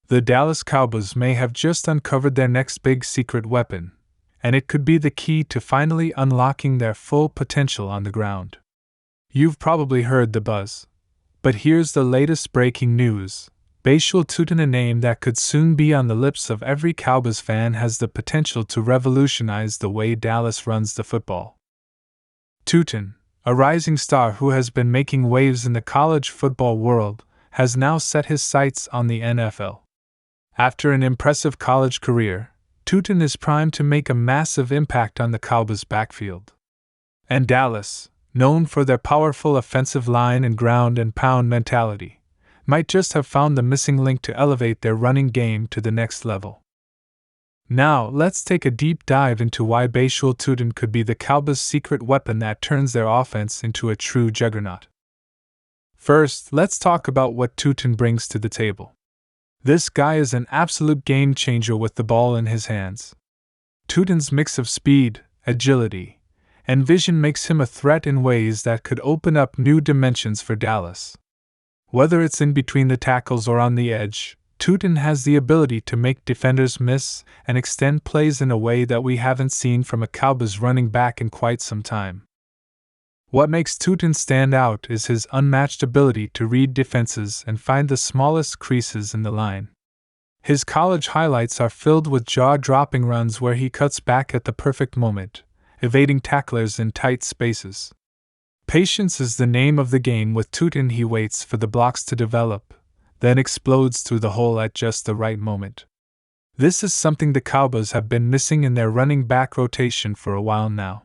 The Dallas Cowboys may have just uncovered their next big secret weapon, and it could be the key to finally unlocking their full potential on the ground. You've probably heard the buzz, but here's the latest breaking news. Bhayshul Tuten, a name that could soon be on the lips of every Cowboys fan, has the potential to revolutionize the way Dallas runs the football. Tuten, a rising star who has been making waves in the college football world, has now set his sights on the NFL. After an impressive college career, Tuten is primed to make a massive impact on the Cowboys' backfield. And Dallas, known for their powerful offensive line and ground and pound mentality, might just have found the missing link to elevate their running game to the next level. Now, let's take a deep dive into why Bhayshul Tuten could be the Cowboys' secret weapon that turns their offense into a true juggernaut. First, let's talk about what Tuten brings to the table. This guy is an absolute game changer with the ball in his hands. Tuten's mix of speed, agility, and vision makes him a threat in ways that could open up new dimensions for Dallas. Whether it's in between the tackles or on the edge, Tuten has the ability to make defenders miss and extend plays in a way that we haven't seen from a Cowboys running back in quite some time. What makes Tuten stand out is his unmatched ability to read defenses and find the smallest creases in the line. His college highlights are filled with jaw-dropping runs where he cuts back at the perfect moment, evading tacklers in tight spaces. Patience is the name of the game with Tuten. He waits for the blocks to develop, then explodes through the hole at just the right moment. This is something the Cowboys have been missing in their running back rotation for a while now.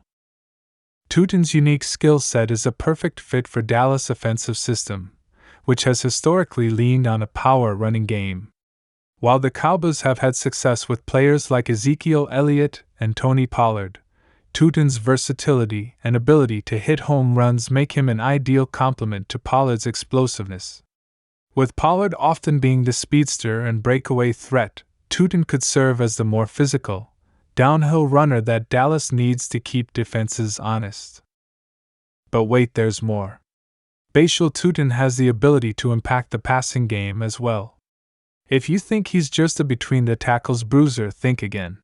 Tuten's unique skill set is a perfect fit for Dallas' offensive system, which has historically leaned on a power running game. While the Cowboys have had success with players like Ezekiel Elliott and Tony Pollard, Tuten's versatility and ability to hit home runs make him an ideal complement to Pollard's explosiveness. With Pollard often being the speedster and breakaway threat, Tuten could serve as the more physical, downhill runner that Dallas needs to keep defenses honest. But wait, there's more. Bhayshul Tuten has the ability to impact the passing game as well. If you think he's just a between-the-tackles bruiser, think again.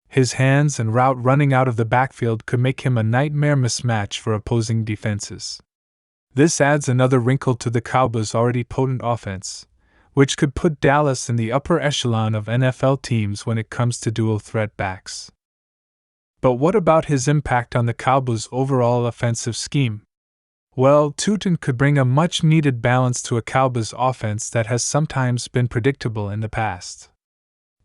His hands and route running out of the backfield could make him a nightmare mismatch for opposing defenses. This adds another wrinkle to the Cowboys' already potent offense, which could put Dallas in the upper echelon of NFL teams when it comes to dual-threat backs. But what about his impact on the Cowboys' overall offensive scheme? Well, Tuten could bring a much-needed balance to a Cowboys offense that has sometimes been predictable in the past.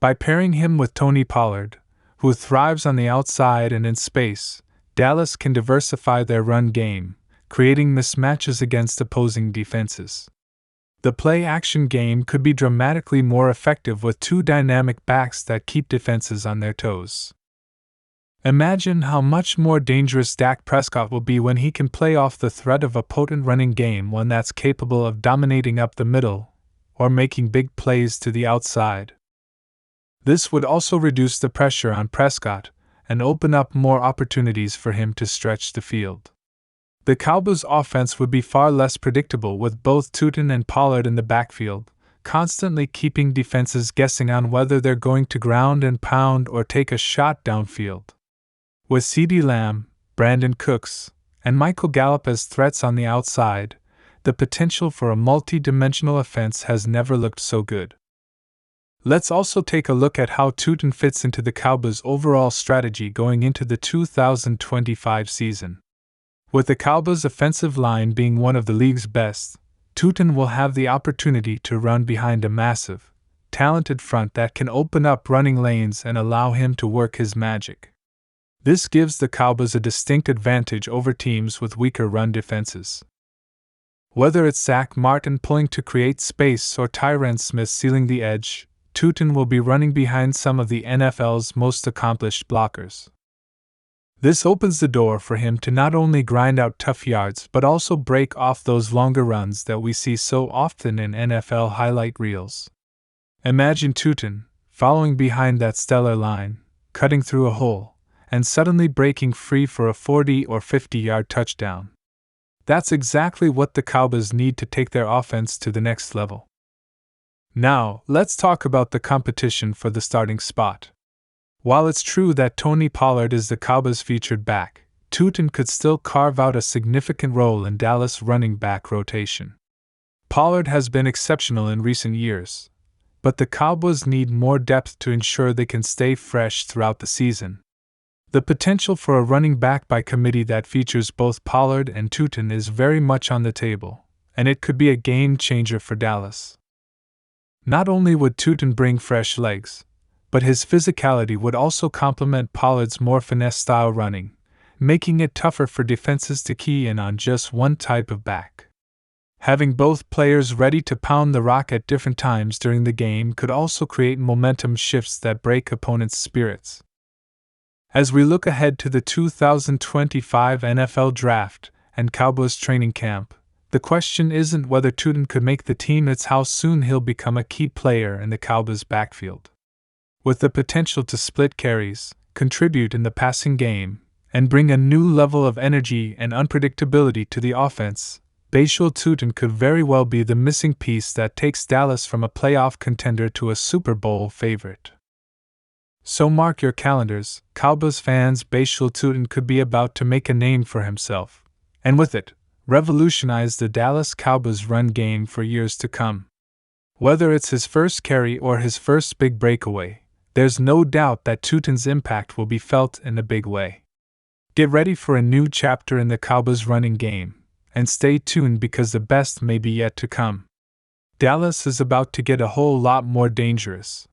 By pairing him with Tony Pollard, who thrives on the outside and in space, Dallas can diversify their run game, creating mismatches against opposing defenses. The play-action game could be dramatically more effective with two dynamic backs that keep defenses on their toes. Imagine how much more dangerous Dak Prescott will be when he can play off the threat of a potent running game, one that's capable of dominating up the middle or making big plays to the outside. This would also reduce the pressure on Prescott and open up more opportunities for him to stretch the field. The Cowboys' offense would be far less predictable with both Tuten and Pollard in the backfield, constantly keeping defenses guessing on whether they're going to ground and pound or take a shot downfield. With CeeDee Lamb, Brandon Cooks, and Michael Gallup as threats on the outside, the potential for a multi-dimensional offense has never looked so good. Let's also take a look at how Tuten fits into the Cowboys' overall strategy going into the 2025 season. With the Cowboys' offensive line being one of the league's best, Tuten will have the opportunity to run behind a massive, talented front that can open up running lanes and allow him to work his magic. This gives the Cowboys a distinct advantage over teams with weaker run defenses. Whether it's Zach Martin pulling to create space or Tyron Smith sealing the edge, Tuten will be running behind some of the NFL's most accomplished blockers. This opens the door for him to not only grind out tough yards but also break off those longer runs that we see so often in NFL highlight reels. Imagine Tuten, following behind that stellar line, cutting through a hole, and suddenly breaking free for a 40 or 50-yard touchdown. That's exactly what the Cowboys need to take their offense to the next level. Now, let's talk about the competition for the starting spot. While it's true that Tony Pollard is the Cowboys' featured back, Tuten could still carve out a significant role in Dallas' running back rotation. Pollard has been exceptional in recent years, but the Cowboys need more depth to ensure they can stay fresh throughout the season. The potential for a running back by committee that features both Pollard and Tuten is very much on the table, and it could be a game changer for Dallas. Not only would Tuten bring fresh legs, but his physicality would also complement Pollard's more finesse-style running, making it tougher for defenses to key in on just one type of back. Having both players ready to pound the rock at different times during the game could also create momentum shifts that break opponents' spirits. As we look ahead to the 2025 NFL Draft and Cowboys training camp, the question isn't whether Tuten could make the team, it's how soon he'll become a key player in the Cowboys' backfield. With the potential to split carries, contribute in the passing game, and bring a new level of energy and unpredictability to the offense, Bhayshul Tuten could very well be the missing piece that takes Dallas from a playoff contender to a Super Bowl favorite. So mark your calendars, Cowboys fans. Bhayshul Tuten could be about to make a name for himself, and with it, revolutionize the Dallas Cowboys run game for years to come. Whether it's his first carry or his first big breakaway, there's no doubt that Tuten's impact will be felt in a big way. Get ready for a new chapter in the Cowboys running game, and stay tuned because the best may be yet to come. Dallas is about to get a whole lot more dangerous.